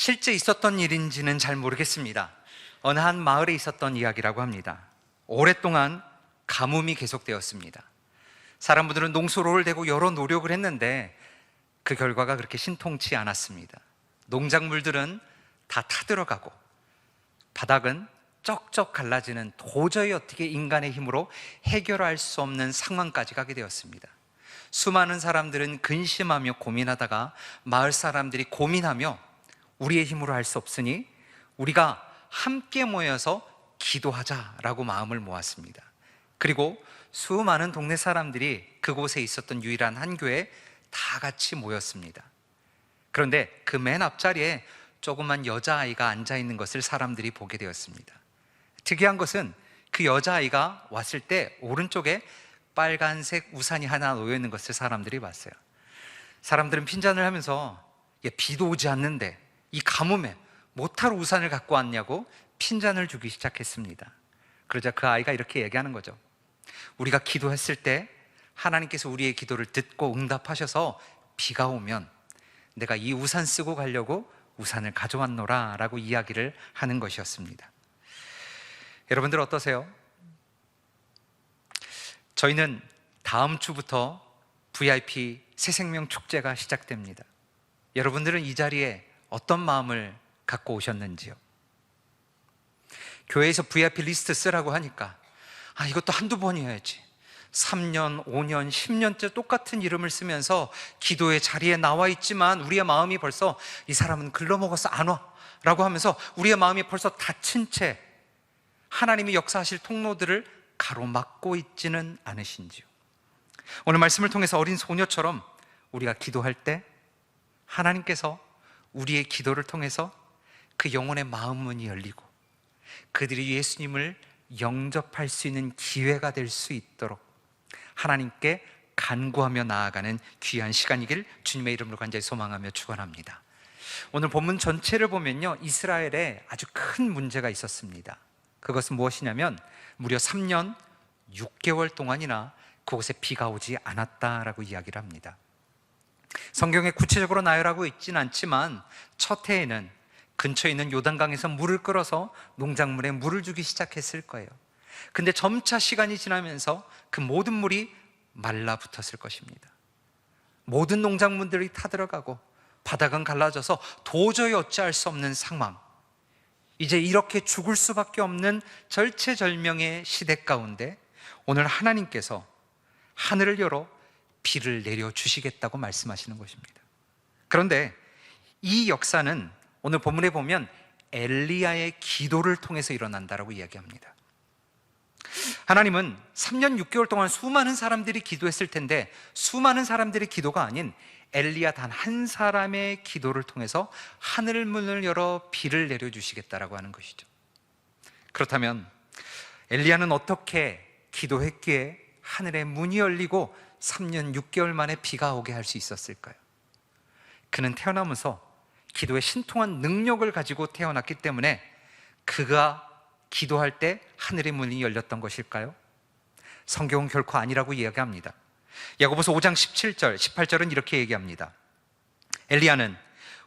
실제 있었던 일인지는 잘 모르겠습니다. 어느 한 마을에 있었던 이야기라고 합니다. 오랫동안 가뭄이 계속되었습니다. 사람들은 농소로를 대고 여러 노력을 했는데 그 결과가 그렇게 신통치 않았습니다. 농작물들은 다 타들어가고 바닥은 쩍쩍 갈라지는 도저히 어떻게 인간의 힘으로 해결할 수 없는 상황까지 가게 되었습니다. 수많은 사람들은 근심하며 고민하다가 마을 사람들이 고민하며 우리의 힘으로 할 수 없으니 우리가 함께 모여서 기도하자라고 마음을 모았습니다. 그리고 수많은 동네 사람들이 그곳에 있었던 유일한 한 교회에 다 같이 모였습니다. 그런데 그 맨 앞자리에 조그만 여자아이가 앉아있는 것을 사람들이 보게 되었습니다. 특이한 것은 그 여자아이가 왔을 때 오른쪽에 빨간색 우산이 하나 놓여있는 것을 사람들이 봤어요. 사람들은 핀잔을 하면서 비도 오지 않는데 이 가뭄에 못하러 우산을 갖고 왔냐고 핀잔을 주기 시작했습니다. 그러자 그 아이가 이렇게 얘기하는 거죠. 우리가 기도했을 때 하나님께서 우리의 기도를 듣고 응답하셔서 비가 오면 내가 이 우산 쓰고 가려고 우산을 가져왔노라 라고 이야기를 하는 것이었습니다. 여러분들 어떠세요? 저희는 다음 주부터 VIP 새생명 축제가 시작됩니다. 여러분들은 이 자리에 어떤 마음을 갖고 오셨는지요? 교회에서 VIP 리스트 쓰라고 하니까 이것도 한두 번이어야지 3년, 5년, 10년째 똑같은 이름을 쓰면서 기도의 자리에 나와 있지만 우리의 마음이 벌써 이 사람은 글러먹어서 안 와 라고 하면서 우리의 마음이 벌써 닫힌 채 하나님이 역사하실 통로들을 가로막고 있지는 않으신지요? 오늘 말씀을 통해서 어린 소녀처럼 우리가 기도할 때 하나님께서 우리의 기도를 통해서 그 영혼의 마음 문이 열리고 그들이 예수님을 영접할 수 있는 기회가 될 수 있도록 하나님께 간구하며 나아가는 귀한 시간이길 주님의 이름으로 간절히 소망하며 축원합니다. 오늘 본문 전체를 보면요, 이스라엘에 아주 큰 문제가 있었습니다. 그것은 무엇이냐면 무려 3년 6개월 동안이나 그곳에 비가 오지 않았다라고 이야기를 합니다. 성경에 구체적으로 나열하고 있지는 않지만 첫 해에는 근처에 있는 요단강에서 물을 끌어서 농작물에 물을 주기 시작했을 거예요. 근데 점차 시간이 지나면서 그 모든 물이 말라붙었을 것입니다. 모든 농작물들이 타들어가고 바닥은 갈라져서 도저히 어찌할 수 없는 상황, 이제 이렇게 죽을 수밖에 없는 절체절명의 시대 가운데 오늘 하나님께서 하늘을 열어 비를 내려주시겠다고 말씀하시는 것입니다. 그런데 이 역사는 오늘 본문에 보면 엘리야의 기도를 통해서 일어난다라고 이야기합니다. 하나님은 3년 6개월 동안 수많은 사람들이 기도했을 텐데 수많은 사람들의 기도가 아닌 엘리야 단 한 사람의 기도를 통해서 하늘 문을 열어 비를 내려주시겠다라고 하는 것이죠. 그렇다면 엘리야는 어떻게 기도했기에 하늘의 문이 열리고 3년 6개월 만에 비가 오게 할 수 있었을까요? 그는 태어나면서 기도에 신통한 능력을 가지고 태어났기 때문에 그가 기도할 때 하늘의 문이 열렸던 것일까요? 성경은 결코 아니라고 이야기합니다. 야고보서 5장 17절, 18절은 이렇게 얘기합니다. 엘리야는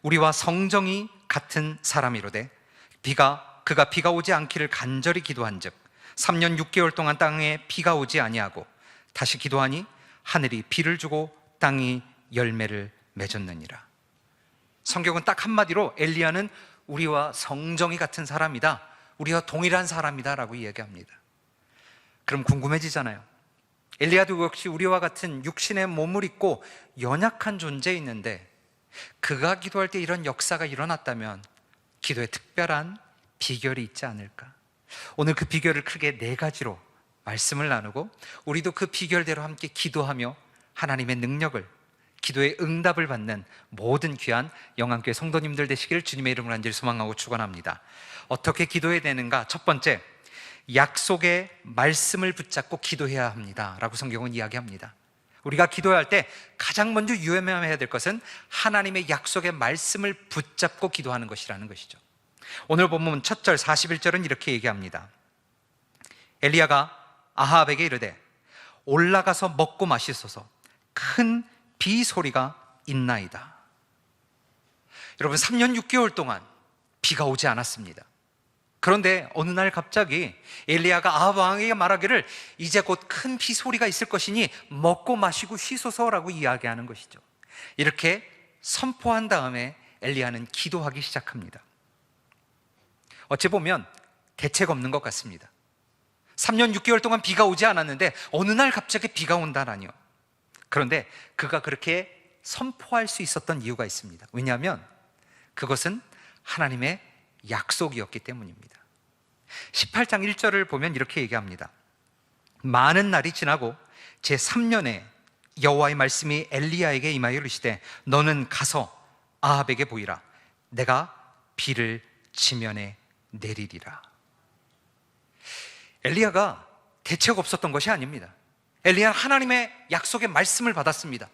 우리와 성정이 같은 사람이로되 그가 비가 오지 않기를 간절히 기도한즉 3년 6개월 동안 땅에 비가 오지 아니하고 다시 기도하니 하늘이 비를 주고 땅이 열매를 맺었느니라. 성경은 딱 한마디로 엘리야는 우리와 성정이 같은 사람이다, 우리와 동일한 사람이다 라고 이야기합니다. 그럼 궁금해지잖아요. 엘리야도 역시 우리와 같은 육신의 몸을 입고 연약한 존재였는데 그가 기도할 때 이런 역사가 일어났다면 기도에 특별한 비결이 있지 않을까? 오늘 그 비결을 크게 4가지로 말씀을 나누고 우리도 그 비결대로 함께 기도하며 하나님의 능력을, 기도의 응답을 받는 모든 귀한 영안교회 성도님들 되시기를 주님의 이름으로 간절히 소망하고 축원합니다. 어떻게 기도해야 되는가? 첫 번째, 약속의 말씀을 붙잡고 기도해야 합니다 라고 성경은 이야기합니다. 우리가 기도할 때 가장 먼저 유념해야 될 것은 하나님의 약속의 말씀을 붙잡고 기도하는 것이라는 것이죠. 오늘 본문 첫 절 41절은 이렇게 얘기합니다. 엘리야가 아합에게 이르되 올라가서 먹고 마시소서, 큰 비 소리가 있나이다. 여러분, 3년 6개월 동안 비가 오지 않았습니다. 그런데 어느 날 갑자기 엘리야가 아합 왕에게 말하기를 이제 곧 큰 비 소리가 있을 것이니 먹고 마시고 쉬소서라고 이야기하는 것이죠. 이렇게 선포한 다음에 엘리야는 기도하기 시작합니다. 어찌 보면 대책 없는 것 같습니다. 3년 6개월 동안 비가 오지 않았는데 어느 날 갑자기 비가 온다라니요. 그런데 그가 그렇게 선포할 수 있었던 이유가 있습니다. 왜냐하면 그것은 하나님의 약속이었기 때문입니다. 18장 1절을 보면 이렇게 얘기합니다. 많은 날이 지나고 제3년에 여호와의 말씀이 엘리야에게 임하여 이르시되 너는 가서 아합에게 보이라. 내가 비를 지면에 내리리라. 엘리야가 대책 없었던 것이 아닙니다. 엘리야는 하나님의 약속의 말씀을 받았습니다.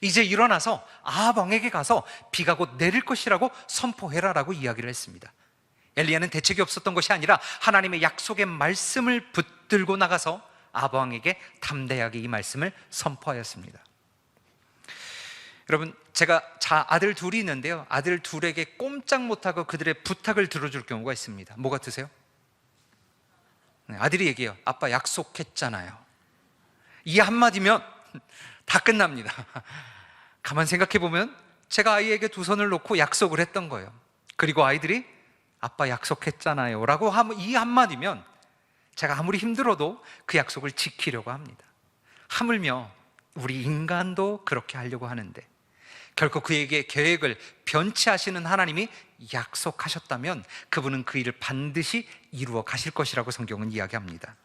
이제 일어나서 아합 왕에게 가서 비가 곧 내릴 것이라고 선포해라라고 이야기를 했습니다. 엘리야는 대책이 없었던 것이 아니라 하나님의 약속의 말씀을 붙들고 나가서 아합 왕에게 담대하게 이 말씀을 선포하였습니다. 여러분, 제가 아들 둘이 있는데요, 아들 둘에게 꼼짝 못하고 그들의 부탁을 들어줄 경우가 있습니다. 뭐 같으세요? 아들이 얘기해요. 아빠 약속했잖아요. 이 한마디면 다 끝납니다. 가만 생각해 보면 제가 아이에게 두 손을 놓고 약속을 했던 거예요. 그리고 아이들이 아빠 약속했잖아요 라고 하면 이 한마디면 제가 아무리 힘들어도 그 약속을 지키려고 합니다. 하물며 우리 인간도 그렇게 하려고 하는데 결코 그에게 계획을 변치하시는 하나님이 약속하셨다면 그분은 그 일을 반드시 이루어 가실 것이라고 성경은 이야기합니다.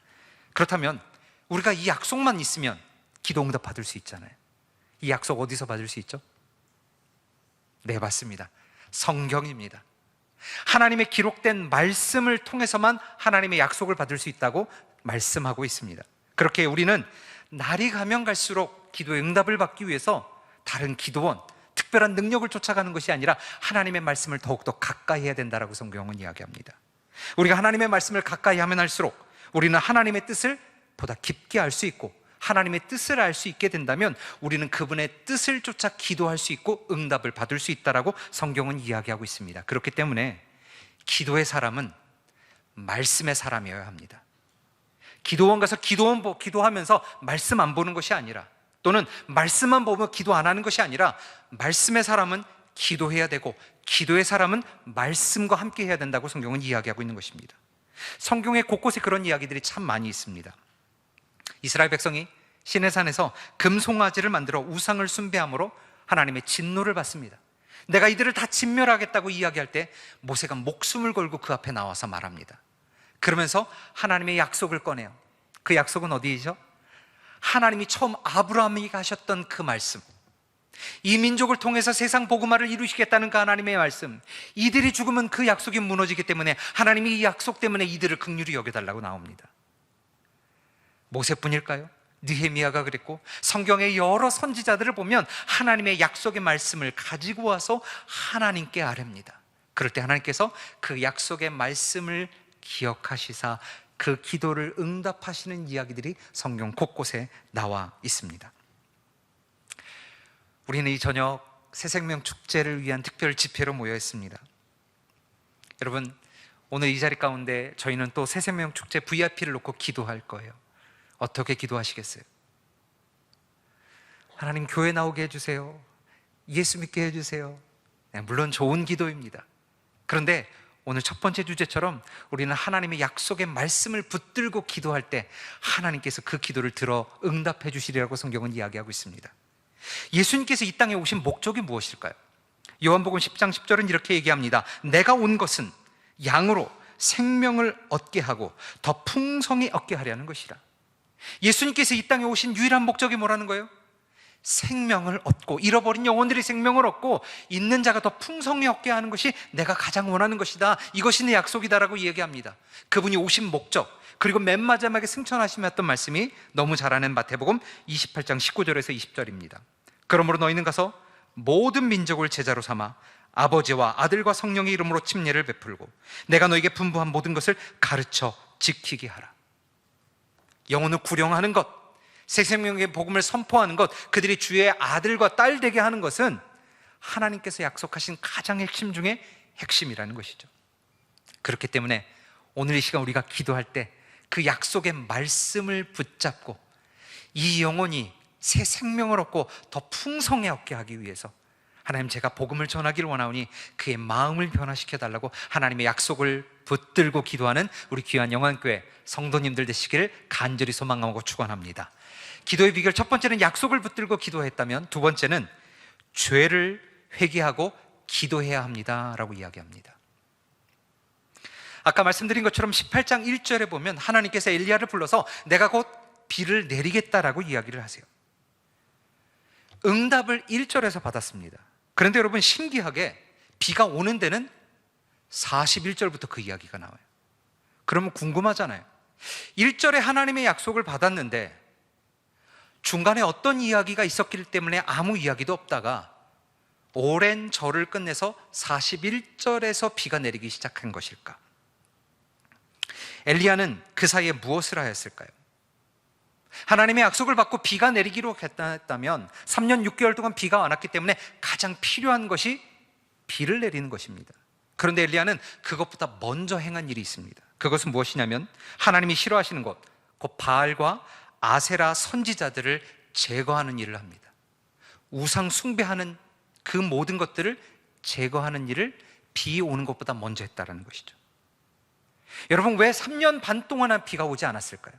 그렇다면 우리가 이 약속만 있으면 기도 응답 받을 수 있잖아요. 이 약속 어디서 받을 수 있죠? 네, 맞습니다. 성경입니다. 하나님의 기록된 말씀을 통해서만 하나님의 약속을 받을 수 있다고 말씀하고 있습니다. 그렇게 우리는 날이 가면 갈수록 기도의 응답을 받기 위해서 다른 기도원, 특별한 능력을 쫓아가는 것이 아니라 하나님의 말씀을 더욱더 가까이 해야 된다라고 성경은 이야기합니다. 우리가 하나님의 말씀을 가까이 하면 할수록 우리는 하나님의 뜻을 보다 깊게 알 수 있고 하나님의 뜻을 알 수 있게 된다면 우리는 그분의 뜻을 쫓아 기도할 수 있고 응답을 받을 수 있다라고 성경은 이야기하고 있습니다. 그렇기 때문에 기도의 사람은 말씀의 사람이어야 합니다. 기도원 가서 기도하면서 말씀 안 보는 것이 아니라, 또는 말씀만 보면 기도 안 하는 것이 아니라, 말씀의 사람은 기도해야 되고 기도의 사람은 말씀과 함께 해야 된다고 성경은 이야기하고 있는 것입니다. 성경의 곳곳에 그런 이야기들이 참 많이 있습니다. 이스라엘 백성이 시내산에서 금송아지를 만들어 우상을 숭배함으로 하나님의 진노를 받습니다. 내가 이들을 다 진멸하겠다고 이야기할 때 모세가 목숨을 걸고 그 앞에 나와서 말합니다. 그러면서 하나님의 약속을 꺼내요. 그 약속은 어디이죠? 하나님이 처음 아브라함에게 하셨던 그 말씀, 이 민족을 통해서 세상 복음화를 이루시겠다는 그 하나님의 말씀, 이들이 죽으면 그 약속이 무너지기 때문에 하나님이 이 약속 때문에 이들을 긍휼히 여겨달라고 나옵니다. 모세뿐일까요? 느헤미야가 그랬고, 성경의 여러 선지자들을 보면 하나님의 약속의 말씀을 가지고 와서 하나님께 아뢰입니다. 그럴 때 하나님께서 그 약속의 말씀을 기억하시사 그 기도를 응답하시는 이야기들이 성경 곳곳에 나와 있습니다. 우리는 이 저녁 새생명 축제를 위한 특별 집회로 모여 있습니다. 여러분, 오늘 이 자리 가운데 저희는 또 새생명 축제 VIP를 놓고 기도할 거예요. 어떻게 기도하시겠어요? 하나님, 교회 나오게 해주세요. 예수 믿게 해주세요. 네, 물론 좋은 기도입니다. 그런데 오늘 첫 번째 주제처럼 우리는 하나님의 약속의 말씀을 붙들고 기도할 때 하나님께서 그 기도를 들어 응답해 주시리라고 성경은 이야기하고 있습니다. 예수님께서 이 땅에 오신 목적이 무엇일까요? 요한복음 10장 10절은 이렇게 얘기합니다. 내가 온 것은 양으로 생명을 얻게 하고 더 풍성히 얻게 하려는 것이라. 예수님께서 이 땅에 오신 유일한 목적이 뭐라는 거예요? 생명을 얻고, 잃어버린 영혼들이 생명을 얻고 있는 자가 더 풍성히 얻게 하는 것이 내가 가장 원하는 것이다, 이것이 내 약속이다라고 얘기합니다. 그분이 오신 목적, 그리고 맨 마지막에 승천하시면했던 말씀이 너무 잘 아는 마태복음 28장 19절에서 20절입니다. 그러므로 너희는 가서 모든 민족을 제자로 삼아 아버지와 아들과 성령의 이름으로 침례를 베풀고 내가 너에게 분부한 모든 것을 가르쳐 지키게 하라. 영혼을 구령하는 것, 새 생명의 복음을 선포하는 것, 그들이 주의 아들과 딸 되게 하는 것은 하나님께서 약속하신 가장 핵심 중에 핵심이라는 것이죠. 그렇기 때문에 오늘 이 시간 우리가 기도할 때 그 약속의 말씀을 붙잡고 이 영혼이 새 생명을 얻고 더 풍성하게 하기 위해서 하나님, 제가 복음을 전하기를 원하오니 그의 마음을 변화시켜 달라고 하나님의 약속을 붙들고 기도하는 우리 귀한 영안교회 성도님들 되시기를 간절히 소망하고 축원합니다. 기도의 비결 첫 번째는 약속을 붙들고 기도했다면, 두 번째는 죄를 회개하고 기도해야 합니다 라고 이야기합니다. 아까 말씀드린 것처럼 18장 1절에 보면 하나님께서 엘리야를 불러서 내가 곧 비를 내리겠다라고 이야기를 하세요. 응답을 1절에서 받았습니다. 그런데 여러분, 신기하게 비가 오는 데는 41절부터 그 이야기가 나와요. 그러면 궁금하잖아요. 1절에 하나님의 약속을 받았는데 중간에 어떤 이야기가 있었기 때문에 아무 이야기도 없다가 오랜 절을 끝내서 41절에서 비가 내리기 시작한 것일까? 엘리야는 그 사이에 무엇을 하였을까요? 하나님의 약속을 받고 비가 내리기로 했다면 3년 6개월 동안 비가 안 왔기 때문에 가장 필요한 것이 비를 내리는 것입니다. 그런데 엘리야는 그것보다 먼저 행한 일이 있습니다. 그것은 무엇이냐면 하나님이 싫어하시는 것, 곧 바알과 아세라 선지자들을 제거하는 일을 합니다. 우상 숭배하는 그 모든 것들을 제거하는 일을 비 오는 것보다 먼저 했다는 것이죠. 여러분, 왜 3년 반 동안은 비가 오지 않았을까요?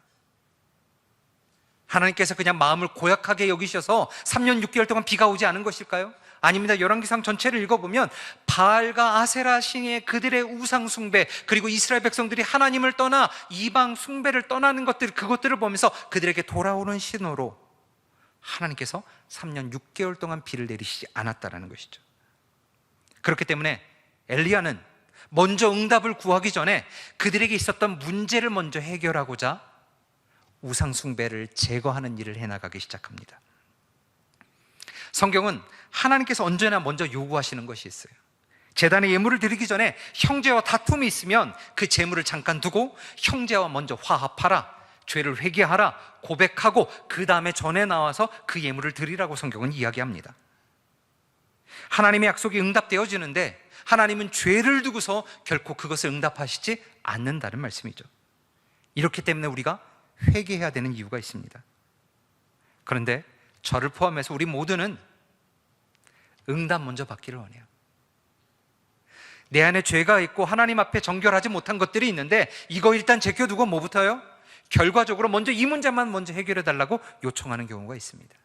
하나님께서 그냥 마음을 고약하게 여기셔서 3년 6개월 동안 비가 오지 않은 것일까요? 아닙니다. 열왕기상 전체를 읽어보면 바알과 아세라 신의 그들의 우상 숭배, 그리고 이스라엘 백성들이 하나님을 떠나 이방 숭배를 떠나는 것들, 그것들을 보면서 그들에게 돌아오는 신호로 하나님께서 3년 6개월 동안 비를 내리시지 않았다는 것이죠. 그렇기 때문에 엘리야는 먼저 응답을 구하기 전에 그들에게 있었던 문제를 먼저 해결하고자 우상 숭배를 제거하는 일을 해나가기 시작합니다. 성경은 하나님께서 언제나 먼저 요구하시는 것이 있어요. 제단에 예물을 드리기 전에 형제와 다툼이 있으면 그 제물을 잠깐 두고 형제와 먼저 화합하라, 죄를 회개하라, 고백하고 그 다음에 전에 나와서 그 예물을 드리라고 성경은 이야기합니다. 하나님의 약속이 응답되어지는데 하나님은 죄를 두고서 결코 그것을 응답하시지 않는다는 말씀이죠. 이렇기 때문에 우리가 회개해야 되는 이유가 있습니다. 그런데 저를 포함해서 우리 모두는 응답 먼저 받기를 원해요. 내 안에 죄가 있고 하나님 앞에 정결하지 못한 것들이 있는데 이거 일단 제껴두고 뭐부터요? 결과적으로 먼저 이 문제만 먼저 해결해 달라고 요청하는 경우가 있습니다.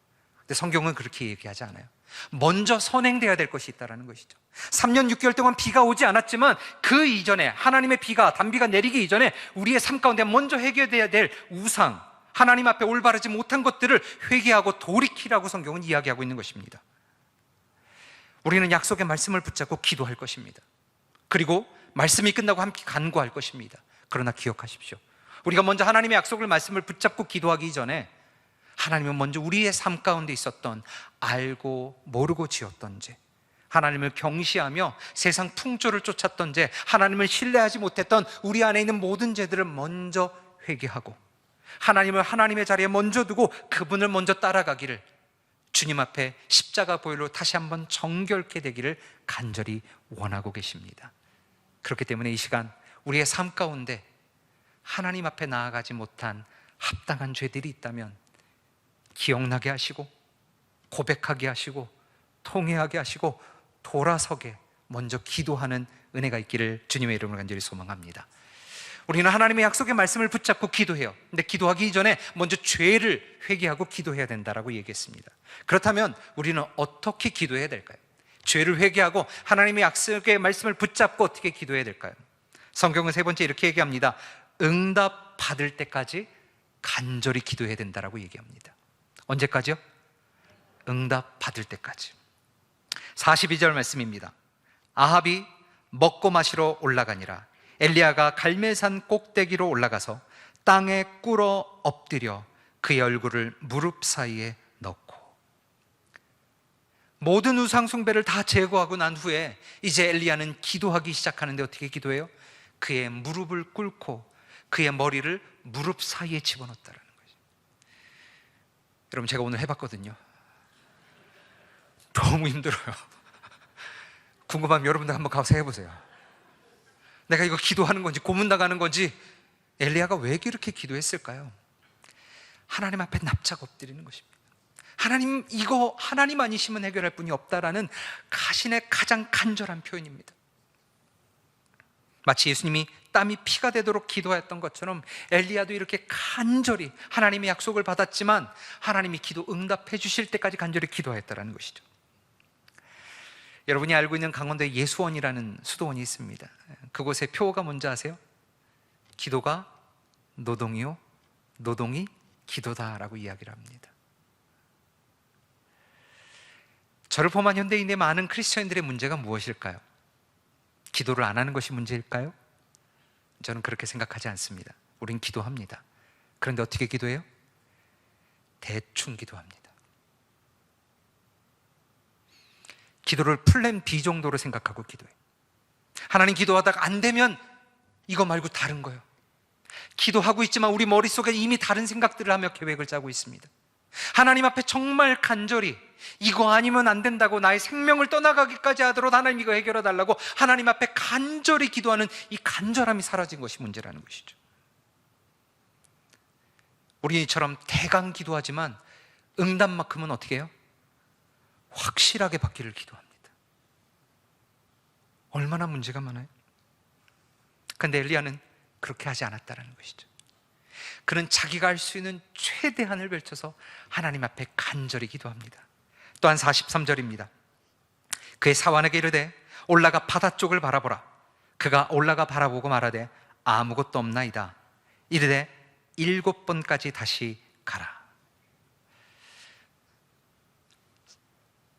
근데 성경은 그렇게 얘기하지 않아요. 먼저 선행돼야 될 것이 있다는 것이죠. 3년 6개월 동안 비가 오지 않았지만 그 이전에 하나님의 비가, 단비가 내리기 이전에 우리의 삶 가운데 먼저 해결돼야 될 우상, 하나님 앞에 올바르지 못한 것들을 회개하고 돌이키라고 성경은 이야기하고 있는 것입니다. 우리는 약속의 말씀을 붙잡고 기도할 것입니다. 그리고 말씀이 끝나고 함께 간구할 것입니다. 그러나 기억하십시오. 우리가 먼저 하나님의 약속을 말씀을 붙잡고 기도하기 전에 하나님은 먼저 우리의 삶 가운데 있었던 알고 모르고 지었던 죄, 하나님을 경시하며 세상 풍조를 쫓았던 죄, 하나님을 신뢰하지 못했던 우리 안에 있는 모든 죄들을 먼저 회개하고 하나님을 하나님의 자리에 먼저 두고 그분을 먼저 따라가기를 주님 앞에 십자가 보혈로 다시 한번 정결케 되기를 간절히 원하고 계십니다. 그렇기 때문에 이 시간 우리의 삶 가운데 하나님 앞에 나아가지 못한 합당한 죄들이 있다면 기억나게 하시고 고백하게 하시고 통회하게 하시고 돌아서게 먼저 기도하는 은혜가 있기를 주님의 이름으로 간절히 소망합니다. 우리는 하나님의 약속의 말씀을 붙잡고 기도해요. 근데 기도하기 이전에 먼저 죄를 회개하고 기도해야 된다라고 얘기했습니다. 그렇다면 우리는 어떻게 기도해야 될까요? 죄를 회개하고 하나님의 약속의 말씀을 붙잡고 어떻게 기도해야 될까요? 성경은 세 번째 이렇게 얘기합니다. 응답 받을 때까지 간절히 기도해야 된다라고 얘기합니다. 언제까지요? 응답 받을 때까지. 42절 말씀입니다. 아합이 먹고 마시러 올라가니라. 엘리야가 갈멜산 꼭대기로 올라가서 땅에 꿇어 엎드려 그의 얼굴을 무릎 사이에 넣고, 모든 우상 숭배를 다 제거하고 난 후에 이제 엘리야는 기도하기 시작하는데 어떻게 기도해요? 그의 무릎을 꿇고 그의 머리를 무릎 사이에 집어넣었다는 거죠. 여러분, 제가 오늘 해봤거든요. 너무 힘들어요. 궁금하면 여러분들 한번 가서 해보세요. 내가 이거 기도하는 건지 고문당하는 건지. 엘리야가 왜 이렇게 기도했을까요? 하나님 앞에 납작 엎드리는 것입니다. 하나님, 이거 하나님 아니시면 해결할 분이 없다라는 가신의 가장 간절한 표현입니다. 마치 예수님이 땀이 피가 되도록 기도했던 것처럼 엘리야도 이렇게 간절히 하나님의 약속을 받았지만 하나님이 기도 응답해 주실 때까지 간절히 기도했다는 것이죠. 여러분이 알고 있는 강원도에 예수원이라는 수도원이 있습니다. 그곳의 표어가 뭔지 아세요? 기도가 노동이요, 노동이 기도다라고 이야기를 합니다. 저를 포함한 현대인의 많은 크리스천들의 문제가 무엇일까요? 기도를 안 하는 것이 문제일까요? 저는 그렇게 생각하지 않습니다. 우린 기도합니다. 그런데 어떻게 기도해요? 대충 기도합니다. 기도를 플랜 B 정도로 생각하고 기도해요. 하나님, 기도하다가 안 되면 이거 말고 다른 거요. 기도하고 있지만 우리 머릿속에 이미 다른 생각들을 하며 계획을 짜고 있습니다. 하나님 앞에 정말 간절히 이거 아니면 안 된다고 나의 생명을 떠나가기까지 하도록 하나님 이거 해결해 달라고 하나님 앞에 간절히 기도하는 이 간절함이 사라진 것이 문제라는 것이죠. 우리처럼 대강 기도하지만 응답만큼은 어떻게 해요? 확실하게 받기를 기도합니다. 얼마나 문제가 많아요. 그런데 엘리야는 그렇게 하지 않았다는 것이죠. 그는 자기가 할 수 있는 최대한을 펼쳐서 하나님 앞에 간절히 기도합니다. 또한 43절입니다. 그의 사환에게 이르되 올라가 바다 쪽을 바라보라. 그가 올라가 바라보고 말하되 아무것도 없나이다. 이르되 7번까지 다시 가라.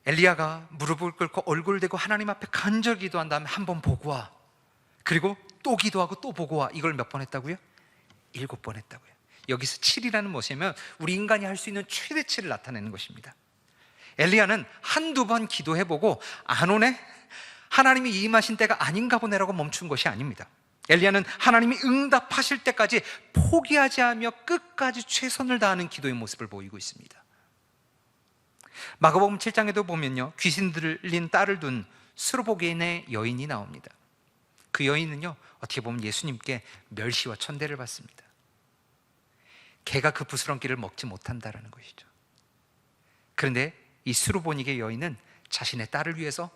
엘리야가 무릎을 꿇고 얼굴을 대고 하나님 앞에 간절히 기도한 다음에 한 번 보고 와. 그리고 또 기도하고 또 보고 와. 이걸 몇 번 했다고요? 7번 했다고요. 여기서 7이라는 무엇이냐면 우리 인간이 할 수 있는 최대치를 나타내는 것입니다. 엘리야는 한두 번 기도해보고 안 오네? 하나님이 임하신 때가 아닌가 보네라고 멈춘 것이 아닙니다. 엘리야는 하나님이 응답하실 때까지 포기하지 않으며 끝까지 최선을 다하는 기도의 모습을 보이고 있습니다. 마가복음 7장에도 보면요, 귀신 들린 딸을 둔 수르보게인의 여인이 나옵니다. 그 여인은요, 어떻게 보면 예수님께 멸시와 천대를 받습니다. 개가 그 부스럼기를 먹지 못한다라는 것이죠. 그런데 이 수르보니게 여인은 자신의 딸을 위해서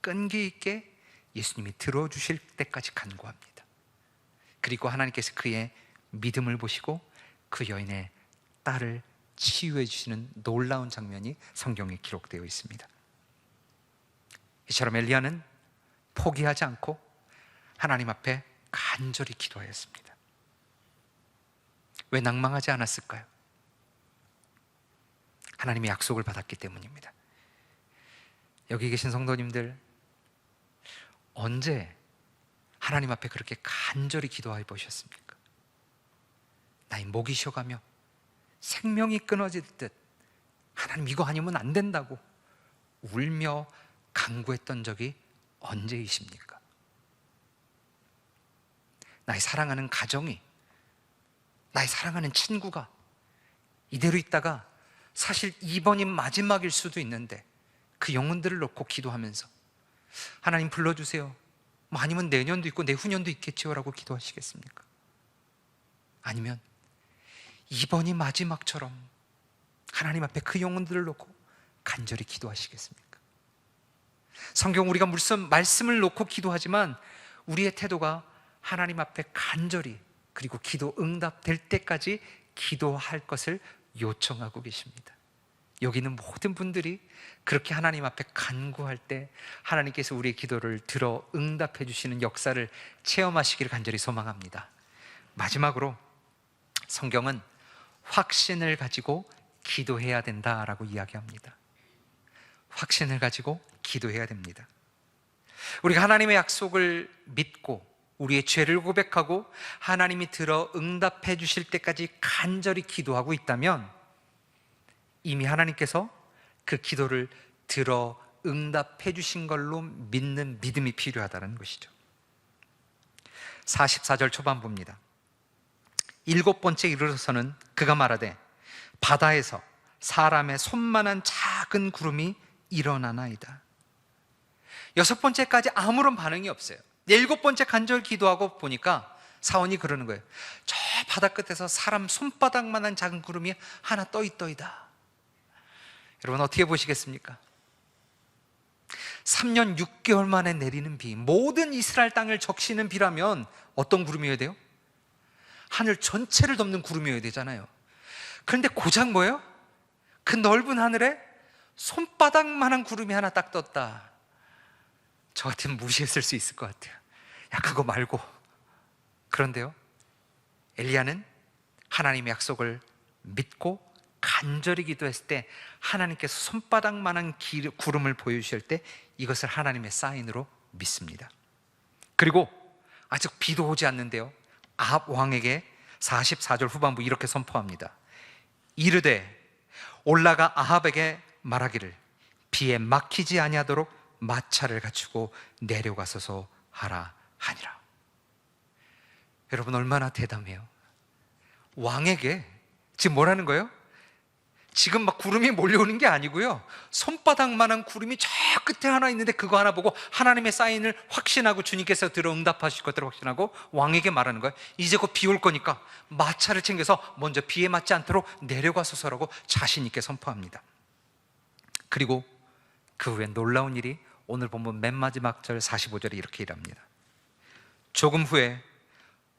끈기 있게 예수님이 들어주실 때까지 간구합니다. 그리고 하나님께서 그의 믿음을 보시고 그 여인의 딸을 치유해 주시는 놀라운 장면이 성경에 기록되어 있습니다. 이처럼 엘리야는 포기하지 않고 하나님 앞에 간절히 기도하였습니다. 왜 낭망하지 않았을까요? 하나님의 약속을 받았기 때문입니다. 여기 계신 성도님들, 언제 하나님 앞에 그렇게 간절히 기도해 보셨습니까? 나의 목이 쉬어가며 생명이 끊어질 듯 하나님 이거 아니면 안 된다고 울며 간구했던 적이 언제이십니까? 나의 사랑하는 가정이, 나의 사랑하는 친구가 이대로 있다가 사실 이번이 마지막일 수도 있는데 그 영혼들을 놓고 기도하면서 하나님 불러주세요, 뭐 아니면 내년도 있고 내후년도 있겠지요 라고 기도하시겠습니까? 아니면 이번이 마지막처럼 하나님 앞에 그 영혼들을 놓고 간절히 기도하시겠습니까? 성경 우리가 물론 말씀을 놓고 기도하지만 우리의 태도가 하나님 앞에 간절히 그리고 기도 응답될 때까지 기도할 것을 요청하고 계십니다. 여기 있는 모든 분들이 그렇게 하나님 앞에 간구할 때 하나님께서 우리의 기도를 들어 응답해 주시는 역사를 체험하시기를 간절히 소망합니다. 마지막으로 성경은 확신을 가지고 기도해야 된다라고 이야기합니다. 확신을 가지고 기도해야 됩니다. 우리가 하나님의 약속을 믿고 우리의 죄를 고백하고 하나님이 들어 응답해 주실 때까지 간절히 기도하고 있다면 이미 하나님께서 그 기도를 들어 응답해 주신 걸로 믿는 믿음이 필요하다는 것이죠. 44절 초반 봅니다. 7번째 이르러서는 그가 말하되 바다에서 사람의 손만한 작은 구름이 일어나나이다. 6번째까지 아무런 반응이 없어요. 7번째 간절 기도하고 보니까 사원이 그러는 거예요. 저 바다 끝에서 사람 손바닥만한 작은 구름이 하나 떠있더이다. 여러분 어떻게 보시겠습니까? 3년 6개월 만에 내리는 비, 모든 이스라엘 땅을 적시는 비라면 어떤 구름이어야 돼요? 하늘 전체를 덮는 구름이어야 되잖아요. 그런데 고작 뭐예요? 그 넓은 하늘에 손바닥만한 구름이 하나 딱 떴다. 저 같으면 무시했을 수 있을 것 같아요. 야, 그거 말고. 그런데요, 엘리야는 하나님의 약속을 믿고 간절히 기도했을 때 하나님께서 손바닥만한 구름을 보여주실 때 이것을 하나님의 사인으로 믿습니다. 그리고 아직 비도 오지 않는데요, 아합 왕에게 44절 후반부 이렇게 선포합니다. 이르되 올라가 아합에게 말하기를 비에 막히지 아니하도록 마차를 갖추고 내려가소서 하라 하니라. 여러분 얼마나 대담해요. 왕에게 지금 뭐라는 거예요? 지금 막 구름이 몰려오는 게 아니고요, 손바닥만한 구름이 저 끝에 하나 있는데 그거 하나 보고 하나님의 사인을 확신하고 주님께서 들어 응답하실 것들을 확신하고 왕에게 말하는 거예요. 이제 곧 비 올 거니까 마차를 챙겨서 먼저 비에 맞지 않도록 내려가소서라고 자신 있게 선포합니다. 그리고 그 후에 놀라운 일이 오늘 본문 맨 마지막 절 45절에 이렇게 일합니다. 조금 후에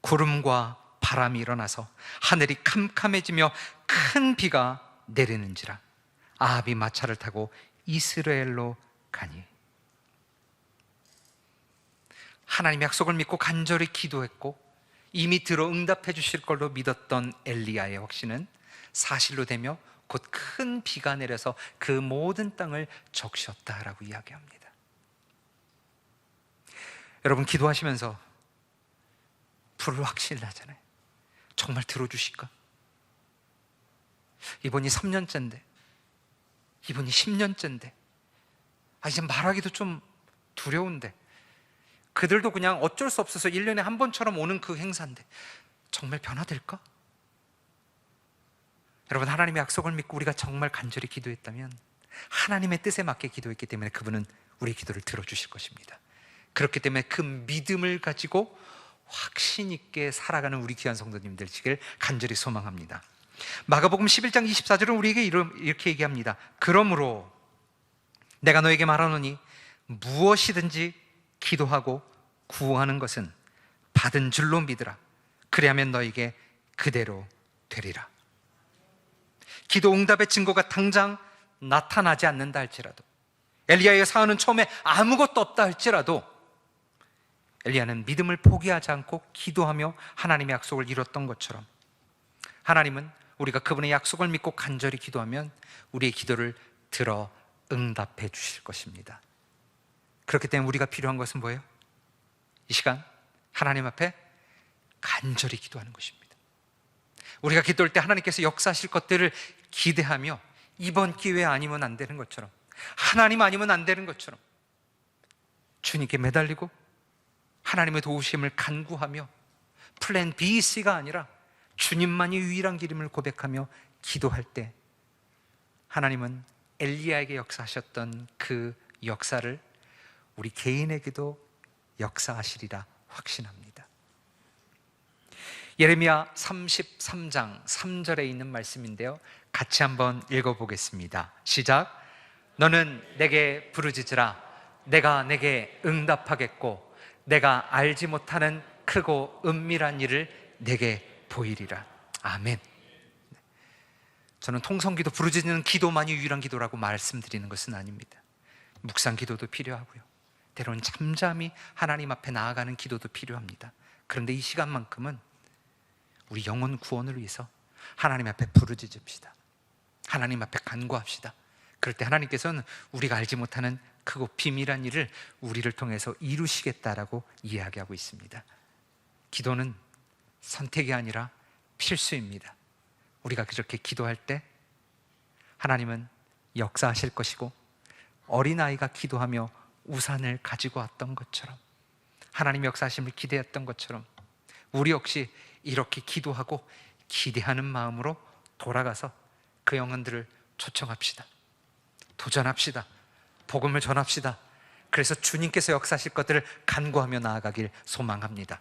구름과 바람이 일어나서 하늘이 캄캄해지며 큰 비가 내리는지라 아합이 마차를 타고 이스라엘로 가니. 하나님의 약속을 믿고 간절히 기도했고 이미 들어 응답해 주실 걸로 믿었던 엘리야의 확신은 사실로 되며 곧 큰 비가 내려서 그 모든 땅을 적셨다라고 이야기합니다. 여러분 기도하시면서 불을 확신하잖아요. 정말 들어주실까? 이번이 3년째인데, 이번이 10년째인데, 이제 말하기도 좀 두려운데, 그들도 그냥 어쩔 수 없어서 1년에 한 번처럼 오는 그 행사인데 정말 변화될까? 여러분 하나님의 약속을 믿고 우리가 정말 간절히 기도했다면 하나님의 뜻에 맞게 기도했기 때문에 그분은 우리 기도를 들어주실 것입니다. 그렇기 때문에 그 믿음을 가지고 확신 있게 살아가는 우리 귀한 성도님 되시길 간절히 소망합니다. 마가복음 11장 24절은 우리에게 이렇게 얘기합니다. 그러므로 내가 너에게 말하노니 무엇이든지 기도하고 구하는 것은 받은 줄로 믿으라. 그리하면 너에게 그대로 되리라. 기도 응답의 증거가 당장 나타나지 않는다 할지라도, 엘리야의 사안은 처음에 아무것도 없다 할지라도 엘리야는 믿음을 포기하지 않고 기도하며 하나님의 약속을 이뤘던 것처럼 하나님은 우리가 그분의 약속을 믿고 간절히 기도하면 우리의 기도를 들어 응답해 주실 것입니다. 그렇기 때문에 우리가 필요한 것은 뭐예요? 이 시간 하나님 앞에 간절히 기도하는 것입니다. 우리가 기도할 때 하나님께서 역사하실 것들을 기대하며 이번 기회 아니면 안 되는 것처럼, 하나님 아니면 안 되는 것처럼 주님께 매달리고 하나님의 도우심을 간구하며 플랜 B, C가 아니라 주님만이 유일한 길임을 고백하며 기도할 때 하나님은 엘리야에게 역사하셨던 그 역사를 우리 개인에게도 역사하시리라 확신합니다. 예레미야 33장 3절에 있는 말씀인데요, 같이 한번 읽어보겠습니다. 시작. 너는 내게 부르짖으라. 내가 내게 응답하겠고 내가 알지 못하는 크고 은밀한 일을 내게 보이리라. 아멘. 저는 통성기도, 부르짖는 기도만이 유일한 기도라고 말씀드리는 것은 아닙니다. 묵상 기도도 필요하고요, 때로는 잠잠히 하나님 앞에 나아가는 기도도 필요합니다. 그런데 이 시간만큼은 우리 영혼 구원을 위해서 하나님 앞에 부르짖읍시다. 하나님 앞에 간구합시다. 그럴 때 하나님께서는 우리가 알지 못하는 크고 비밀한 일을 우리를 통해서 이루시겠다라고 이야기하고 있습니다. 기도는 선택이 아니라 필수입니다. 우리가 그렇게 기도할 때 하나님은 역사하실 것이고, 어린아이가 기도하며 우산을 가지고 왔던 것처럼, 하나님 역사하심을 기대했던 것처럼 우리 역시 이렇게 기도하고 기대하는 마음으로 돌아가서 그 영혼들을 초청합시다. 도전합시다. 복음을 전합시다. 그래서 주님께서 역사하실 것들을 간구하며 나아가길 소망합니다.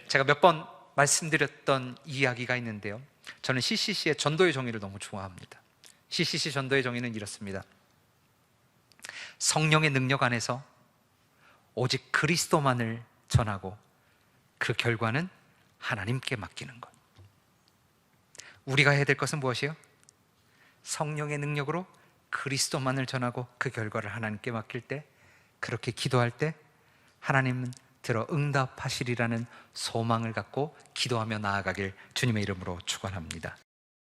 제가 몇 번 말씀드렸던 이야기가 있는데요, 저는 CCC의 전도의 정의를 너무 좋아합니다. CCC 전도의 정의는 이렇습니다. 성령의 능력 안에서 오직 그리스도만을 전하고 그 결과는 하나님께 맡기는 것. 우리가 해야 될 것은 무엇이에요? 성령의 능력으로 그리스도만을 전하고 그 결과를 하나님께 맡길 때, 그렇게 기도할 때 하나님은 들어 응답하시리라는 소망을 갖고 기도하며 나아가길 주님의 이름으로 축원합니다.